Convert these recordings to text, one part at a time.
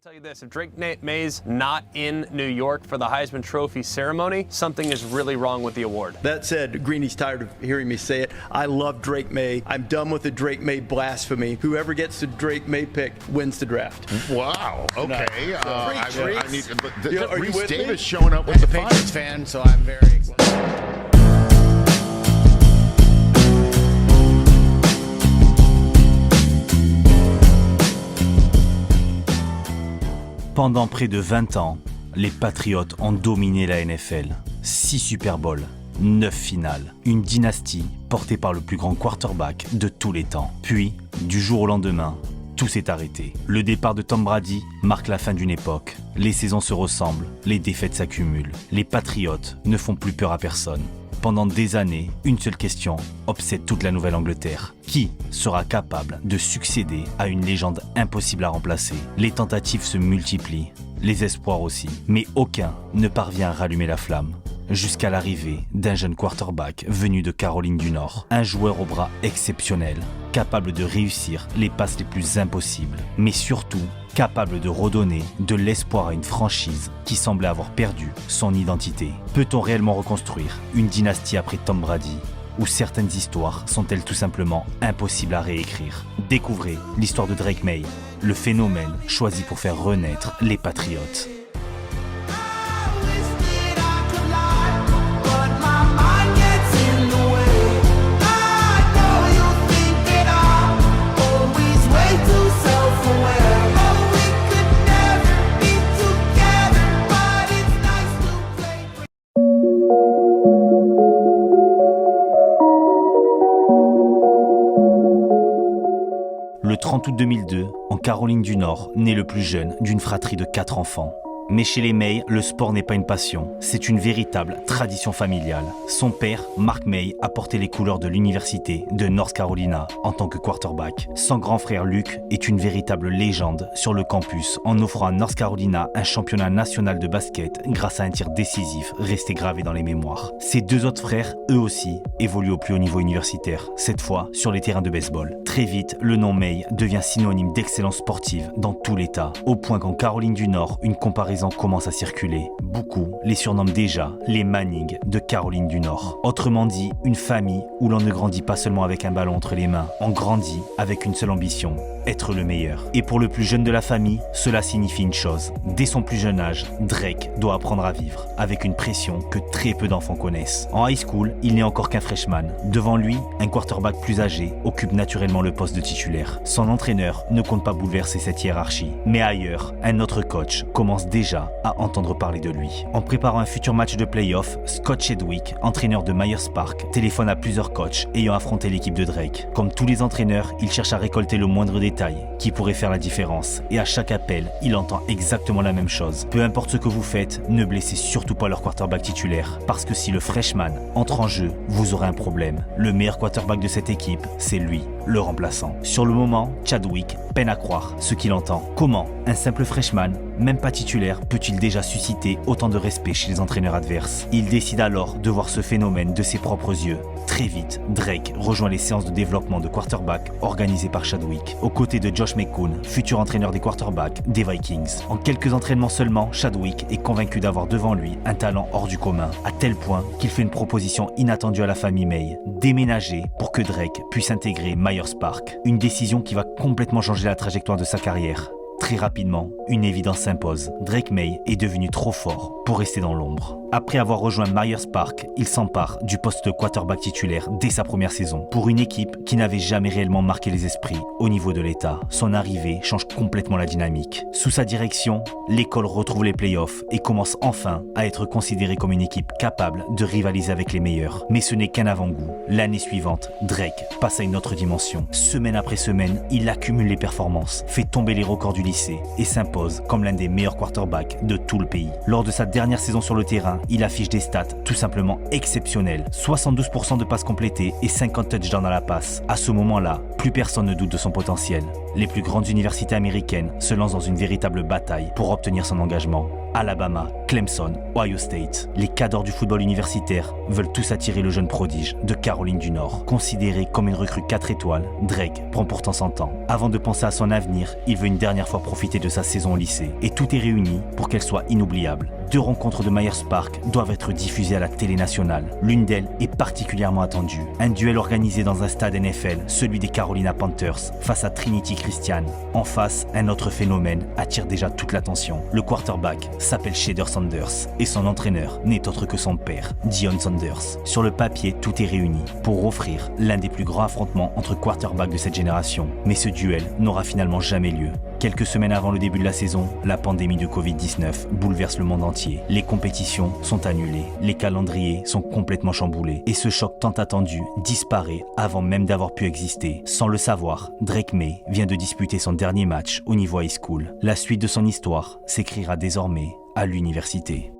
Tell you this, if Drake May's not in New York for the Heisman Trophy ceremony, something is really wrong with the award. That said, Greeny's tired of hearing me say it. I love Drake May. I'm done with the Drake May blasphemy. Whoever gets the Drake May pick wins the draft. Wow. Okay. I need Reese Davis showing up with the Patriots fan, so I'm very excited. Pendant près de 20 ans, les Patriots ont dominé la NFL. 6 Super Bowls, 9 finales, une dynastie portée par le plus grand quarterback de tous les temps. Puis, du jour au lendemain, tout s'est arrêté. Le départ de Tom Brady marque la fin d'une époque. Les saisons se ressemblent, les défaites s'accumulent. Les Patriots ne font plus peur à personne. Pendant des années, une seule question obsède toute la Nouvelle-Angleterre. Qui sera capable de succéder à une légende impossible à remplacer? Les tentatives se multiplient, les espoirs aussi, mais aucun ne parvient à rallumer la flamme. Jusqu'à l'arrivée d'un jeune quarterback venu de Caroline du Nord. Un joueur au bras exceptionnel, capable de réussir les passes les plus impossibles, mais surtout capable de redonner de l'espoir à une franchise qui semblait avoir perdu son identité. Peut-on réellement reconstruire une dynastie après Tom Brady? Ou certaines histoires sont-elles tout simplement impossibles à réécrire? Découvrez l'histoire de Drake May, le phénomène choisi pour faire renaître les Patriots. Le 30 août 2002, en Caroline du Nord, naît le plus jeune d'une fratrie de 4 enfants. Mais chez les May, le sport n'est pas une passion, c'est une véritable tradition familiale. Son père, Mark May, a porté les couleurs de l'université de North Carolina en tant que quarterback. Son grand frère Luke est une véritable légende sur le campus en offrant à North Carolina un championnat national de basket grâce à un tir décisif resté gravé dans les mémoires. Ses 2 autres frères, eux aussi, évoluent au plus haut niveau universitaire, cette fois sur les terrains de baseball. Très vite, le nom May devient synonyme d'excellence sportive dans tout l'État, au point qu'en Caroline du Nord, une comparaison commence à circuler. Beaucoup les surnomment déjà les Manning de Caroline du Nord. Autrement dit, une famille où l'on ne grandit pas seulement avec un ballon entre les mains, on grandit avec une seule ambition, être le meilleur. Et pour le plus jeune de la famille, cela signifie une chose. Dès son plus jeune âge, Drake doit apprendre à vivre, avec une pression que très peu d'enfants connaissent. En high school, il n'est encore qu'un freshman. Devant lui, un quarterback plus âgé occupe naturellement le poste de titulaire. Son entraîneur ne compte pas bouleverser cette hiérarchie. Mais ailleurs, un autre coach commence déjà à entendre parler de lui. En préparant un futur match de playoff, Scott Chadwick, entraîneur de Myers Park, téléphone à plusieurs coachs ayant affronté l'équipe de Drake. Comme tous les entraîneurs, il cherche à récolter le moindre détail qui pourrait faire la différence. Et à chaque appel, il entend exactement la même chose. Peu importe ce que vous faites, ne blessez surtout pas leur quarterback titulaire. Parce que si le freshman entre en jeu, vous aurez un problème. Le meilleur quarterback de cette équipe, c'est lui, le remplaçant. Sur le moment, Chadwick peine à croire ce qu'il entend. Comment un simple freshman, même pas titulaire, peut-il déjà susciter autant de respect chez les entraîneurs adverses? Il décide alors de voir ce phénomène de ses propres yeux. Très vite, Drake rejoint les séances de développement de quarterback organisées par Chadwick, aux côtés de Josh McCown, futur entraîneur des quarterbacks des Vikings. En quelques entraînements seulement, Chadwick est convaincu d'avoir devant lui un talent hors du commun, à tel point qu'il fait une proposition inattendue à la famille May, déménager pour que Drake puisse intégrer Myers Park. Une décision qui va complètement changer la trajectoire de sa carrière. Très rapidement, une évidence s'impose. Drake May est devenu trop fort pour rester dans l'ombre. Après avoir rejoint Myers Park, il s'empare du poste de quarterback titulaire dès sa première saison. Pour une équipe qui n'avait jamais réellement marqué les esprits au niveau de l'État, son arrivée change complètement la dynamique. Sous sa direction, l'école retrouve les playoffs et commence enfin à être considérée comme une équipe capable de rivaliser avec les meilleurs. Mais ce n'est qu'un avant-goût. L'année suivante, Drake passe à une autre dimension. Semaine après semaine, il accumule les performances, fait tomber les records du lycée et s'impose comme l'un des meilleurs quarterbacks de tout le pays. Lors de sa dernière saison sur le terrain, il affiche des stats tout simplement exceptionnelles. 72% de passes complétées et 50 touchdowns à la passe. À ce moment-là, plus personne ne doute de son potentiel. Les plus grandes universités américaines se lancent dans une véritable bataille pour obtenir son engagement. Alabama, Clemson, Ohio State. Les cadors du football universitaire veulent tous attirer le jeune prodige de Caroline du Nord. Considéré comme une recrue 4 étoiles, Drake prend pourtant son temps. Avant de penser à son avenir, il veut une dernière fois profiter de sa saison au lycée. Et tout est réuni pour qu'elle soit inoubliable. 2 rencontres de Myers Park doivent être diffusées à la télé nationale. L'une d'elles est particulièrement attendue. Un duel organisé dans un stade NFL, celui des Carolina Panthers, face à Trinity Christian. En face, un autre phénomène attire déjà toute l'attention. Le quarterback s'appelle Shedeur Sanders et son entraîneur n'est autre que son père, Deion Sanders. Sur le papier, tout est réuni pour offrir l'un des plus grands affrontements entre quarterbacks de cette génération. Mais ce duel n'aura finalement jamais lieu. Quelques semaines avant le début de la saison, la pandémie de Covid-19 bouleverse le monde entier. Les compétitions sont annulées, les calendriers sont complètement chamboulés et ce choc tant attendu disparaît avant même d'avoir pu exister. Sans le savoir, Drake Maye vient de disputer son dernier match au niveau high school. La suite de son histoire s'écrira désormais à l'université.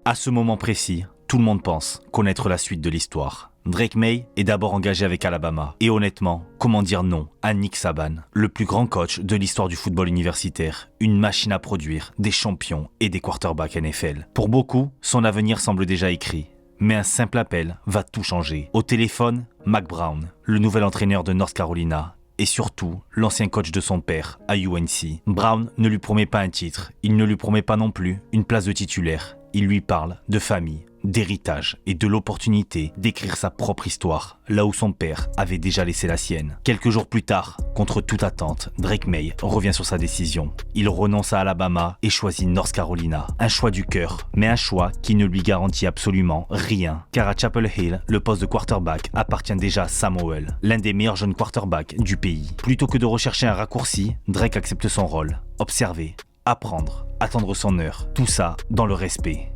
À ce moment précis, tout le monde pense connaître la suite de l'histoire. Drake Maye est d'abord engagé avec Alabama. Et honnêtement, comment dire non à Nick Saban, le plus grand coach de l'histoire du football universitaire, une machine à produire des champions et des quarterbacks NFL. Pour beaucoup, son avenir semble déjà écrit. Mais un simple appel va tout changer. Au téléphone, Mack Brown, le nouvel entraîneur de North Carolina, et surtout l'ancien coach de son père à UNC. Brown ne lui promet pas un titre, il ne lui promet pas non plus une place de titulaire. Il lui parle de famille, d'héritage et de l'opportunité d'écrire sa propre histoire, là où son père avait déjà laissé la sienne. Quelques jours plus tard, contre toute attente, Drake Maye revient sur sa décision. Il renonce à Alabama et choisit North Carolina. Un choix du cœur, mais un choix qui ne lui garantit absolument rien. Car à Chapel Hill, le poste de quarterback appartient déjà à Sam Howell, l'un des meilleurs jeunes quarterbacks du pays. Plutôt que de rechercher un raccourci, Drake accepte son rôle. Observer, apprendre, attendre son heure. Tout ça dans le respect.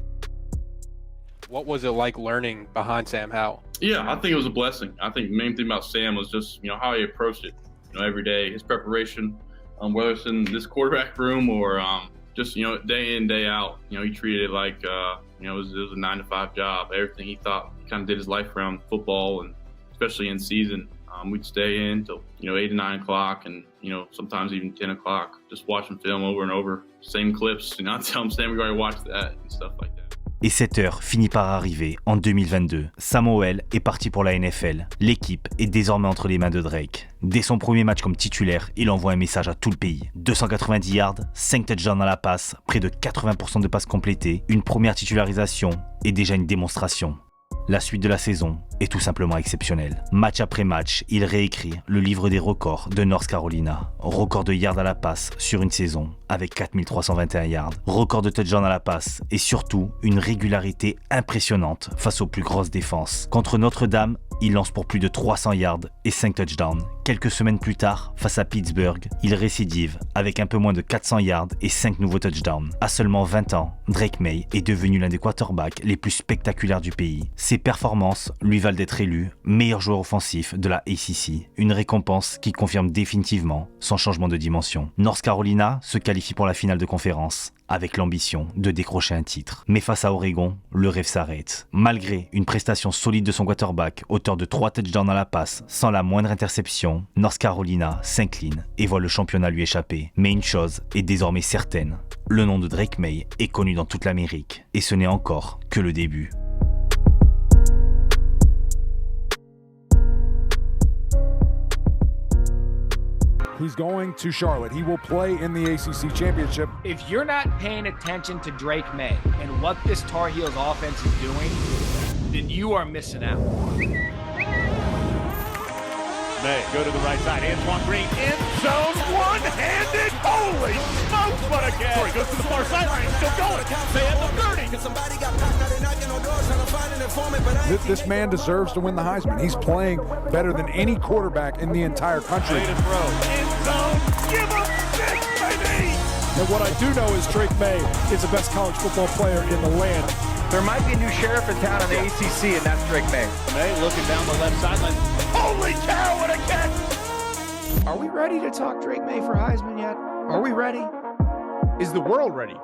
What was it like learning behind Sam Howell? Yeah, I think it was a blessing. I think the main thing about Sam was just, how he approached it, every day, his preparation, whether it's in this quarterback room or just, day in, day out. He treated it like, it was a 9-to-5 job. Everything he thought, he kind of did his life around football, and especially in season. We'd stay in till, 8 to 9 o'clock and, sometimes even 10 o'clock, just watching film over and over, same clips, I tell him, Sam, we already watched that and stuff like that. Et cette heure finit par arriver en 2022. Sam Howell est parti pour la NFL. L'équipe est désormais entre les mains de Drake. Dès son premier match comme titulaire, il envoie un message à tout le pays. 290 yards, 5 touchdowns à la passe, près de 80% de passes complétées, une première titularisation et déjà une démonstration. La suite de la saison est tout simplement exceptionnelle. Match après match, il réécrit le livre des records de North Carolina. Record de yards à la passe sur une saison avec 4321 yards. Record de touchdowns à la passe et surtout une régularité impressionnante face aux plus grosses défenses. Contre Notre-Dame, il lance pour plus de 300 yards et 5 touchdowns. Quelques semaines plus tard, face à Pittsburgh, il récidive avec un peu moins de 400 yards et 5 nouveaux touchdowns. À seulement 20 ans, Drake Maye est devenu l'un des quarterbacks les plus spectaculaires du pays. Ses performances lui valent d'être élu meilleur joueur offensif de la ACC, une récompense qui confirme définitivement son changement de dimension. North Carolina se qualifie pour la finale de conférence, avec l'ambition de décrocher un titre. Mais face à Oregon, le rêve s'arrête. Malgré une prestation solide de son quarterback, auteur de 3 touchdowns à la passe, sans la moindre interception, North Carolina s'incline et voit le championnat lui échapper. Mais une chose est désormais certaine, le nom de Drake Maye est connu dans toute l'Amérique, et ce n'est encore que le début. He's going to Charlotte. He will play in the ACC Championship. If you're not paying attention to Drake Maye and what this Tar Heels offense is doing, then you are missing out. Maye, go to the right side. Antoine Green in zone, one-handed. Holy smokes, what a catch. Corey goes to the far sideline, still going. Maye at the 30. This man deserves to win the Heisman. He's playing better than any quarterback in the entire country. Maye to throw. In zone, give him 6, baby. And what I do know is Drake Maye is the best college football player in the land. There might be a new sheriff in town in the ACC, and that's Drake Maye. Maye looking down the left sideline. Holy cow, what a catch! Are we ready to talk Drake Maye for Heisman yet? Are we ready? Is the world ready?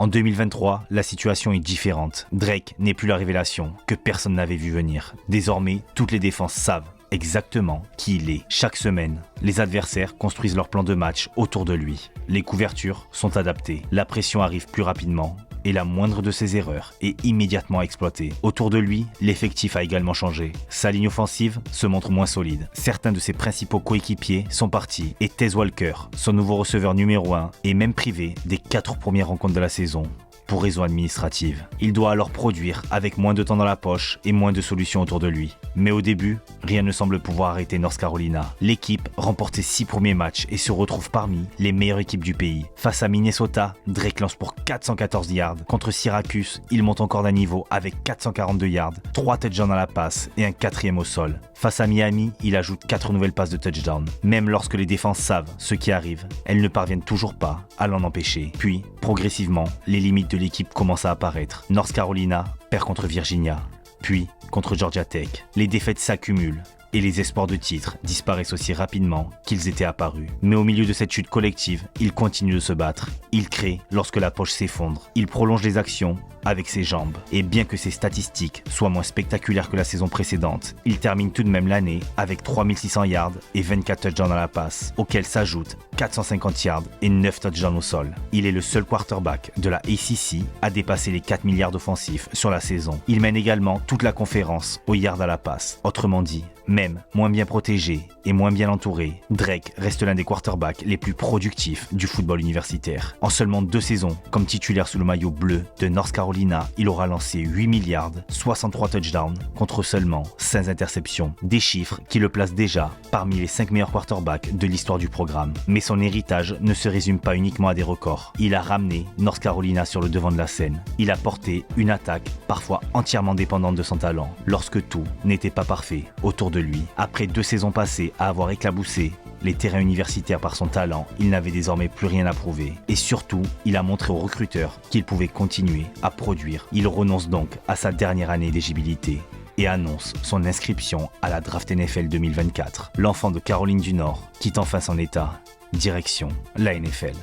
En 2023, la situation est différente. Drake n'est plus la révélation que personne n'avait vu venir. Désormais, toutes les défenses savent exactement qui il est. Chaque semaine, les adversaires construisent leur plan de match autour de lui. Les couvertures sont adaptées, la pression arrive plus rapidement et la moindre de ses erreurs est immédiatement exploitée. Autour de lui, l'effectif a également changé. Sa ligne offensive se montre moins solide. Certains de ses principaux coéquipiers sont partis et Tez Walker, son nouveau receveur numéro 1, est même privé des 4 premières rencontres de la saison pour raisons administratives. Il doit alors produire avec moins de temps dans la poche et moins de solutions autour de lui. Mais au début, rien ne semble pouvoir arrêter North Carolina. L'équipe remporte ses 6 premiers matchs et se retrouve parmi les meilleures équipes du pays. Face à Minnesota, Drake lance pour 414 yards. Contre Syracuse, il monte encore d'un niveau avec 442 yards, 3 touchdowns à la passe et un 4e au sol. Face à Miami, il ajoute 4 nouvelles passes de touchdown. Même lorsque les défenses savent ce qui arrive, elles ne parviennent toujours pas à l'en empêcher. Puis, progressivement, les limites de l'équipe commencent à apparaître. North Carolina perd contre Virginia, puis contre Georgia Tech. Les défaites s'accumulent et les espoirs de titre disparaissent aussi rapidement qu'ils étaient apparus. Mais au milieu de cette chute collective, il continue de se battre. Il crée lorsque la poche s'effondre. Il prolonge les actions avec ses jambes. Et bien que ses statistiques soient moins spectaculaires que la saison précédente, il termine tout de même l'année avec 3600 yards et 24 touchdowns à la passe, auxquels s'ajoutent 450 yards et 9 touchdowns au sol. Il est le seul quarterback de la ACC à dépasser les 4 milliards offensifs sur la saison. Il mène également toute la conférence aux yards à la passe. Autrement dit, même moins bien protégé et moins bien entouré, Drake reste l'un des quarterbacks les plus productifs du football universitaire. En seulement 2 saisons, comme titulaire sous le maillot bleu de North Carolina, il aura lancé 8 milliards, 63 touchdowns contre seulement 5 interceptions. Des chiffres qui le placent déjà parmi les 5 meilleurs quarterbacks de l'histoire du programme. Mais son héritage ne se résume pas uniquement à des records. Il a ramené North Carolina sur le devant de la scène. Il a porté une attaque parfois entièrement dépendante de son talent, lorsque tout n'était pas parfait autour de lui. Après 2 saisons passées à avoir éclaboussé les terrains universitaires par son talent, il n'avait désormais plus rien à prouver. Et surtout, il a montré aux recruteurs qu'il pouvait continuer à produire. Il renonce donc à sa dernière année d'éligibilité et annonce son inscription à la draft NFL 2024. L'enfant de Caroline du Nord quitte enfin son état, direction la NFL.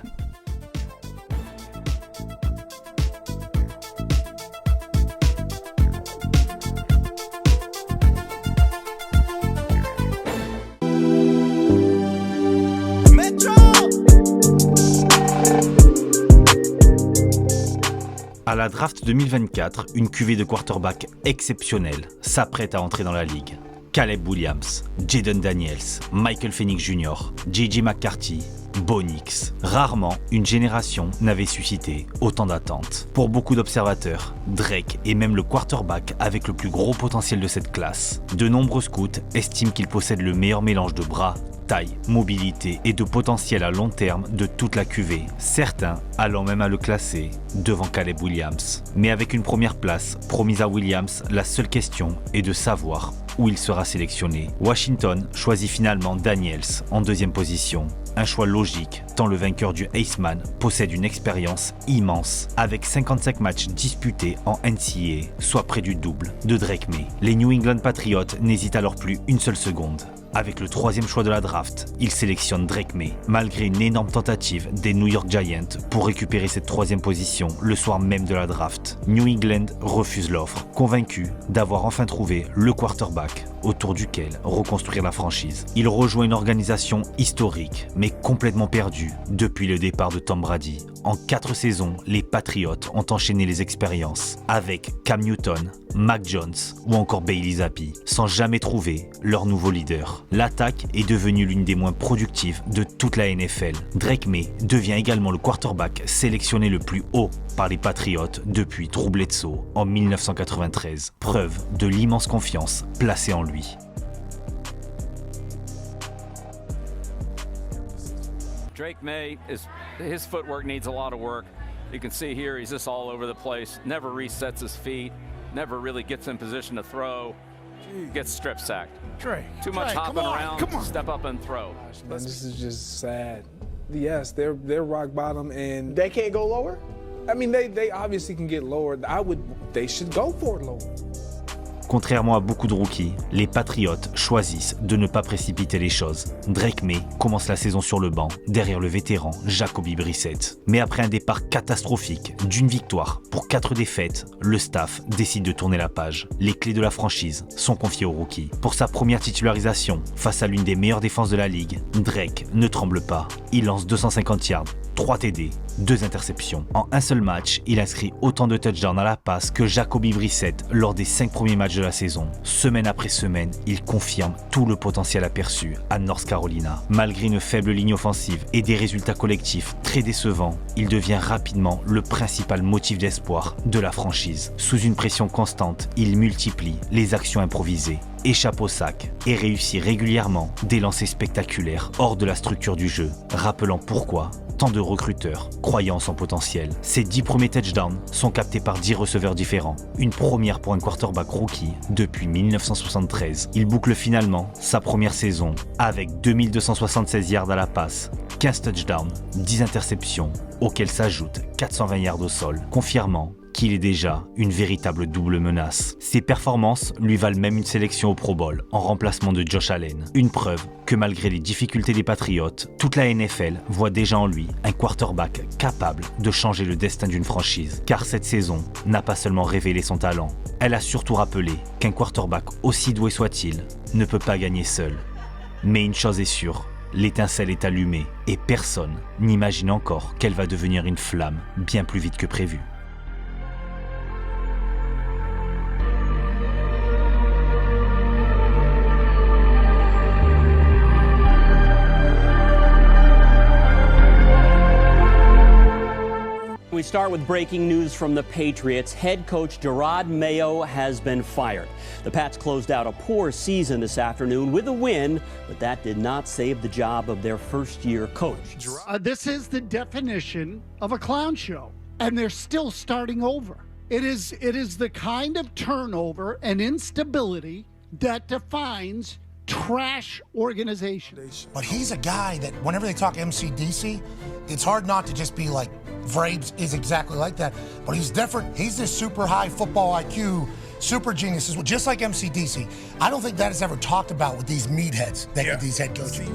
À la draft 2024, une cuvée de quarterbacks exceptionnelle s'apprête à entrer dans la ligue. Caleb Williams, Jaden Daniels, Michael Penix Jr., J.J. McCarthy, Bo Nix. Rarement, une génération n'avait suscité autant d'attentes. Pour beaucoup d'observateurs, Drake est même le quarterback avec le plus gros potentiel de cette classe. De nombreux scouts estiment qu'il possède le meilleur mélange de bras, taille, mobilité et de potentiel à long terme de toute la cuvée, certains allant même à le classer devant Caleb Williams. Mais avec une première place promise à Williams, la seule question est de savoir où il sera sélectionné. Washington choisit finalement Daniels en 2e position. Un choix logique, tant le vainqueur du Heisman possède une expérience immense, avec 55 matchs disputés en NCAA, soit près du double de Drake Maye. Les New England Patriots n'hésitent alors plus une seule seconde. Avec le 3e choix de la draft, ils sélectionnent Drake Maye, malgré une énorme tentative des New York Giants pour récupérer cette 3e position le soir même de la draft. New England refuse l'offre, convaincu d'avoir enfin trouvé le quarterback autour duquel reconstruire la franchise. Il rejoint une organisation historique, mais complètement perdue depuis le départ de Tom Brady. En 4 saisons, les Patriots ont enchaîné les expériences avec Cam Newton, Mac Jones ou encore Bailey Zappi, sans jamais trouver leur nouveau leader. L'attaque est devenue l'une des moins productives de toute la NFL. Drake Maye devient également le quarterback sélectionné le plus haut par les Patriots depuis Drew Bledsoe en 1993. Preuve de l'immense confiance placée en lui. Drake Maye, his footwork needs a lot of work. You can see here he's just all over the place, never resets his feet, never really gets in position to throw, gets strip sacked. Drake, Too much hopping around, come on. Step up and throw. Man, this is just sad. Yes, they're rock bottom and They can't go lower? I mean they obviously can get lower. They should go for it lower. Contrairement à beaucoup de rookies, les Patriots choisissent de ne pas précipiter les choses. Drake Maye commence la saison sur le banc, derrière le vétéran Jacoby Brissett. Mais après un départ catastrophique, d'une victoire pour 4 défaites, le staff décide de tourner la page. Les clés de la franchise sont confiées au rookie. Pour sa première titularisation, face à l'une des meilleures défenses de la ligue, Drake ne tremble pas. Il lance 250 yards, 3 TD, 2 interceptions. En un seul match, il inscrit autant de touchdowns à la passe que Jacoby Brissett lors des 5 premiers matchs de la saison. Semaine après semaine, il confirme tout le potentiel aperçu à North Carolina. Malgré une faible ligne offensive et des résultats collectifs très décevants, il devient rapidement le principal motif d'espoir de la franchise. Sous une pression constante, il multiplie les actions improvisées, échappe au sac et réussit régulièrement des lancers spectaculaires hors de la structure du jeu, rappelant pourquoi tant de recruteurs croyant en son potentiel. Ses 10 premiers touchdowns sont captés par 10 receveurs différents, une première pour un quarterback rookie depuis 1973. Il boucle finalement sa première saison avec 2276 yards à la passe, 15 touchdowns, 10 interceptions, auxquelles s'ajoutent 420 yards au sol, confirmant qu'il est déjà une véritable double menace. Ses performances lui valent même une sélection au Pro Bowl en remplacement de Josh Allen. Une preuve que malgré les difficultés des Patriots, toute la NFL voit déjà en lui un quarterback capable de changer le destin d'une franchise. Car cette saison n'a pas seulement révélé son talent, elle a surtout rappelé qu'un quarterback aussi doué soit-il ne peut pas gagner seul. Mais une chose est sûre, l'étincelle est allumée et personne n'imagine encore qu'elle va devenir une flamme bien plus vite que prévu. We start with breaking news from the Patriots. Head coach Jerod Mayo has been fired. The Pats closed out a poor season this afternoon with a win, but that did not save the job of their first-year coach. This is the definition of a clown show, and they're still starting over. It is the kind of turnover and instability that defines trash organization. But he's a guy that whenever they talk MCDC, it's hard not to just be like, Vrabes is exactly like that, but he's different. He's this super high football IQ, super geniuses, just like MCDC. I don't think that is ever talked about with these meatheads that get these head coaches.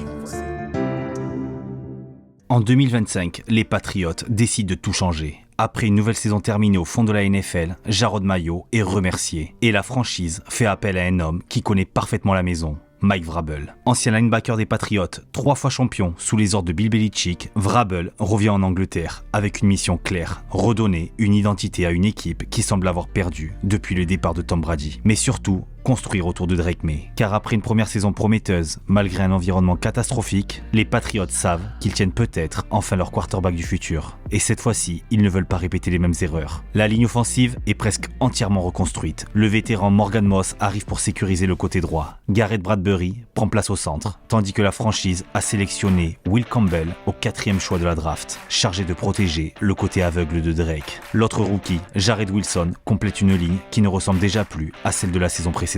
En 2025, les Patriots décident de tout changer. Après une nouvelle saison terminée au fond de la NFL, Jerod Mayo est remercié et la franchise fait appel à un homme qui connaît parfaitement la maison. Mike Vrabel. Ancien linebacker des Patriots, 3 fois champion sous les ordres de Bill Belichick, Vrabel revient en Angleterre avec une mission claire, redonner une identité à une équipe qui semble avoir perdu depuis le départ de Tom Brady. Mais surtout, construire autour de Drake Maye. Car après une première saison prometteuse, malgré un environnement catastrophique, les Patriots savent qu'ils tiennent peut-être enfin leur quarterback du futur. Et cette fois-ci, ils ne veulent pas répéter les mêmes erreurs. La ligne offensive est presque entièrement reconstruite. Le vétéran Morgan Moss arrive pour sécuriser le côté droit. Garrett Bradbury prend place au centre, tandis que la franchise a sélectionné Will Campbell au 4e choix de la draft, chargé de protéger le côté aveugle de Drake. L'autre rookie, Jared Wilson, complète une ligne qui ne ressemble déjà plus à celle de la saison précédente.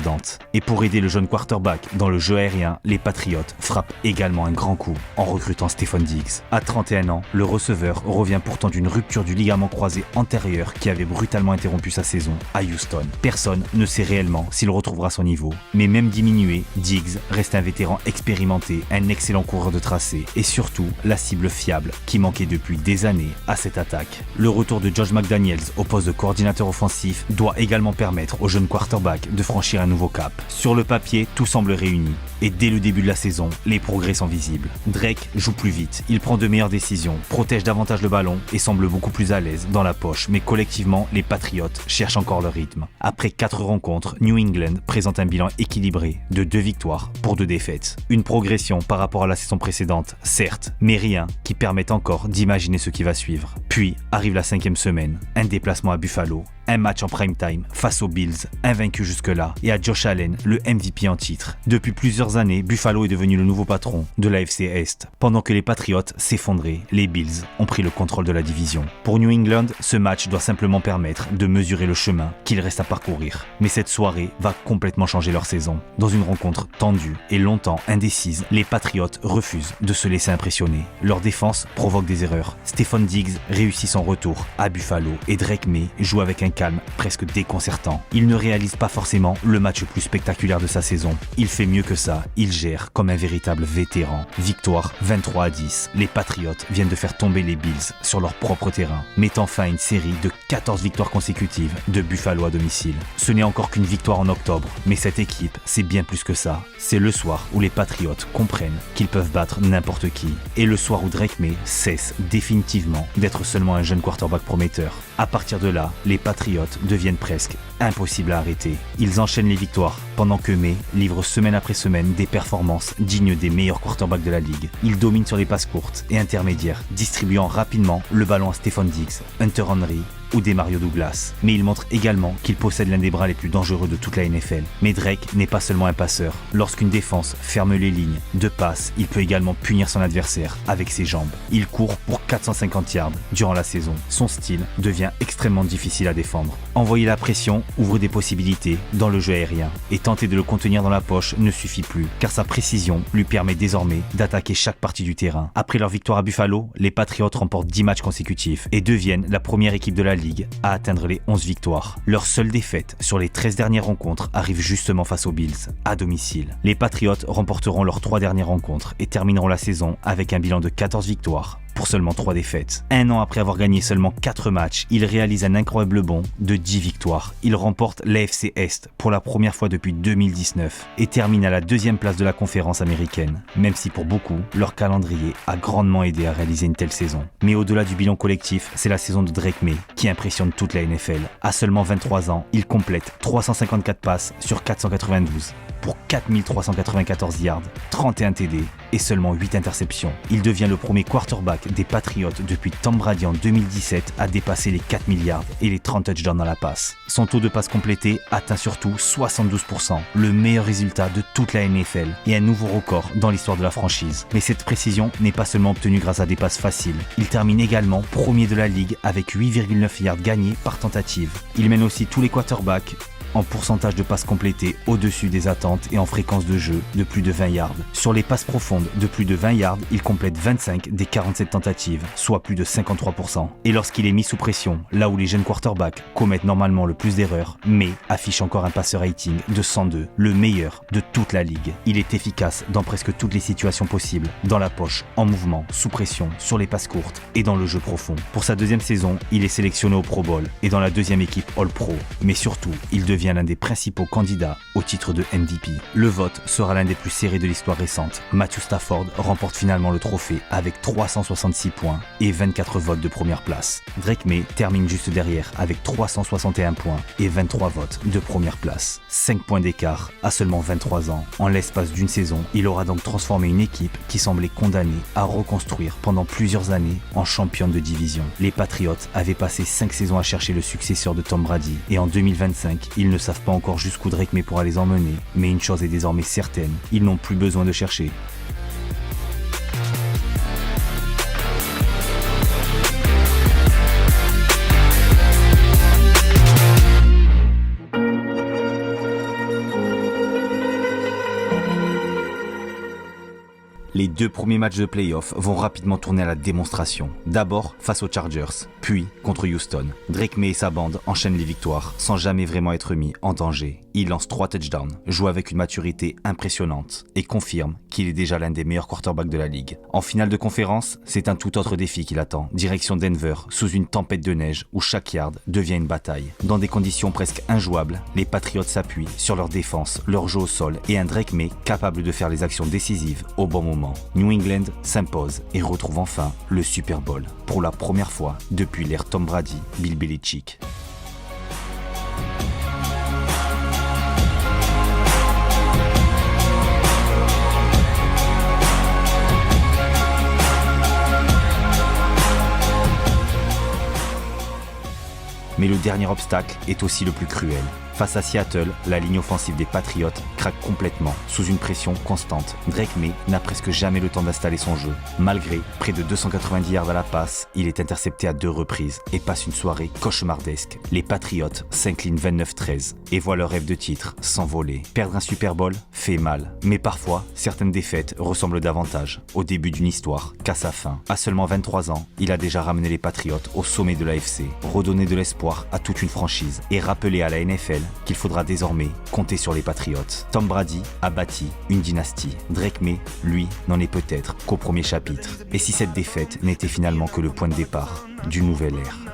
Et pour aider le jeune quarterback dans le jeu aérien, les Patriots frappent également un grand coup en recrutant Stephon Diggs. À 31 ans, le receveur revient pourtant d'une rupture du ligament croisé antérieur qui avait brutalement interrompu sa saison à Houston. Personne ne sait réellement s'il retrouvera son niveau, mais même diminué, Diggs reste un vétéran expérimenté, un excellent coureur de tracé et surtout la cible fiable qui manquait depuis des années à cette attaque. Le retour de Josh McDaniels au poste de coordinateur offensif doit également permettre au jeune quarterback de franchir un nouveau cap. Sur le papier, tout semble réuni. Et dès le début de la saison, les progrès sont visibles. Drake joue plus vite, il prend de meilleures décisions, protège davantage le ballon et semble beaucoup plus à l'aise dans la poche. Mais collectivement, les Patriots cherchent encore leur rythme. Après 4 rencontres, New England présente un bilan équilibré de 2 victoires pour 2 défaites. Une progression par rapport à la saison précédente, certes, mais rien qui permette encore d'imaginer ce qui va suivre. Puis arrive la 5e semaine, un déplacement à Buffalo, un match en prime time face aux Bills, invaincus jusque-là, et à Josh Allen, le MVP en titre. Depuis plusieurs années, Buffalo est devenu le nouveau patron de l'AFC Est. Pendant que les Patriots s'effondraient, les Bills ont pris le contrôle de la division. Pour New England, ce match doit simplement permettre de mesurer le chemin qu'il reste à parcourir. Mais cette soirée va complètement changer leur saison. Dans une rencontre tendue et longtemps indécise, les Patriots refusent de se laisser impressionner. Leur défense provoque des erreurs. Stephon Diggs réussit son retour à Buffalo et Drake Maye joue avec un calme presque déconcertant. Il ne réalise pas forcément le match le plus spectaculaire de sa saison. Il fait mieux que ça, il gère comme un véritable vétéran. Victoire 23-10. Les Patriots viennent de faire tomber les Bills sur leur propre terrain, mettant fin à une série de 14 victoires consécutives de Buffalo à domicile. Ce n'est encore qu'une victoire en octobre, mais cette équipe, c'est bien plus que ça. C'est le soir où les Patriots comprennent qu'ils peuvent battre n'importe qui. Et le soir où Drake Maye cesse définitivement d'être seulement un jeune quarterback prometteur. À partir de là, les Patriots deviennent presque impossibles à arrêter. Ils enchaînent les victoires, pendant que Maye livre semaine après semaine des performances dignes des meilleurs quarterbacks de la ligue. Il domine sur les passes courtes et intermédiaires, distribuant rapidement le ballon à Stephon Diggs, Hunter Henry ou des Mario Douglas. Mais il montre également qu'il possède l'un des bras les plus dangereux de toute la NFL. Mais Drake n'est pas seulement un passeur. Lorsqu'une défense ferme les lignes de passe, il peut également punir son adversaire avec ses jambes. Il court pour 450 yards durant la saison. Son style devient extrêmement difficile à défendre. Envoyer la pression ouvre des possibilités dans le jeu aérien. Et tenter de le contenir dans la poche ne suffit plus, car sa précision lui permet désormais d'attaquer chaque partie du terrain. Après leur victoire à Buffalo, les Patriots remportent 10 matchs consécutifs et deviennent la première équipe de la Ligue à atteindre les 11 victoires. Leur seule défaite sur les 13 dernières rencontres arrive justement face aux Bills, à domicile. Les Patriots remporteront leurs 3 dernières rencontres et termineront la saison avec un bilan de 14 victoires pour seulement 3 défaites. Un an après avoir gagné seulement 4 matchs, il réalise un incroyable bond de 10 victoires. Il remporte l'AFC Est pour la première fois depuis 2019 et termine à la 2e place de la conférence américaine, même si pour beaucoup, leur calendrier a grandement aidé à réaliser une telle saison. Mais au-delà du bilan collectif, c'est la saison de Drake Maye qui impressionne toute la NFL. À seulement 23 ans, il complète 354 passes sur 492 pour 4394 yards, 31 TD et seulement 8 interceptions. Il devient le premier quarterback des Patriots depuis Tom Brady en 2017 à dépasser les 4 milliards et les 30 touchdowns dans la passe. Son taux de passe complété atteint surtout 72%, le meilleur résultat de toute la NFL et un nouveau record dans l'histoire de la franchise. Mais cette précision n'est pas seulement obtenue grâce à des passes faciles. Il termine également premier de la ligue avec 8,9 yards gagnés par tentative. Il mène aussi tous les quarterbacks en pourcentage de passes complétées au-dessus des attentes et en fréquence de jeu de plus de 20 yards. Sur les passes profondes de plus de 20 yards, il complète 25 des 47 tentatives, soit plus de 53%. Et lorsqu'il est mis sous pression, là où les jeunes quarterbacks commettent normalement le plus d'erreurs, Maye affiche encore un passer rating de 102, le meilleur de toute la ligue. Il est efficace dans presque toutes les situations possibles, dans la poche, en mouvement, sous pression, sur les passes courtes et dans le jeu profond. Pour sa 2e saison, il est sélectionné au Pro Bowl et dans la 2e équipe All-Pro. Mais surtout, il devient l'un des principaux candidats au titre de MVP. Le vote sera l'un des plus serrés de l'histoire récente. Matthew Stafford remporte finalement le trophée avec 366 points et 24 votes de première place. Drake Maye termine juste derrière avec 361 points et 23 votes de première place. 5 points d'écart à seulement 23 ans. En l'espace d'une saison, il aura donc transformé une équipe qui semblait condamnée à reconstruire pendant plusieurs années en championne de division. Les Patriots avaient passé 5 saisons à chercher le successeur de Tom Brady et en 2025, ils ne savent pas encore jusqu'où Drake Maye pourra les emmener, mais une chose est désormais certaine, ils n'ont plus besoin de chercher. Les 2 premiers matchs de playoff vont rapidement tourner à la démonstration. D'abord face aux Chargers, puis contre Houston. Drake Maye et sa bande enchaînent les victoires sans jamais vraiment être mis en danger. Il lance 3 touchdowns, joue avec une maturité impressionnante et confirme qu'il est déjà l'un des meilleurs quarterbacks de la ligue. En finale de conférence, c'est un tout autre défi qui l'attend. Direction Denver, sous une tempête de neige où chaque yard devient une bataille. Dans des conditions presque injouables, les Patriots s'appuient sur leur défense, leur jeu au sol et un Drake Maye capable de faire les actions décisives au bon moment. New England s'impose et retrouve enfin le Super Bowl pour la première fois depuis l'ère Tom Brady, Bill Belichick. Mais le dernier obstacle est aussi le plus cruel. Face à Seattle, la ligne offensive des Patriots craque complètement, sous une pression constante. Drake Maye n'a presque jamais le temps d'installer son jeu. Malgré près de 290 yards à la passe, il est intercepté à 2 reprises et passe une soirée cauchemardesque. Les Patriots s'inclinent 29-13 et voient leur rêve de titre s'envoler. Perdre un Super Bowl fait mal, mais parfois, certaines défaites ressemblent davantage au début d'une histoire qu'à sa fin. À seulement 23 ans, il a déjà ramené les Patriots au sommet de l'AFC, redonné de l'espoir à toute une franchise et rappelé à la NFL qu'il faudra désormais compter sur les Patriots. Tom Brady a bâti une dynastie. Drake Maye, lui, n'en est peut-être qu'au premier chapitre. Et si cette défaite n'était finalement que le point de départ d'une nouvelle ère?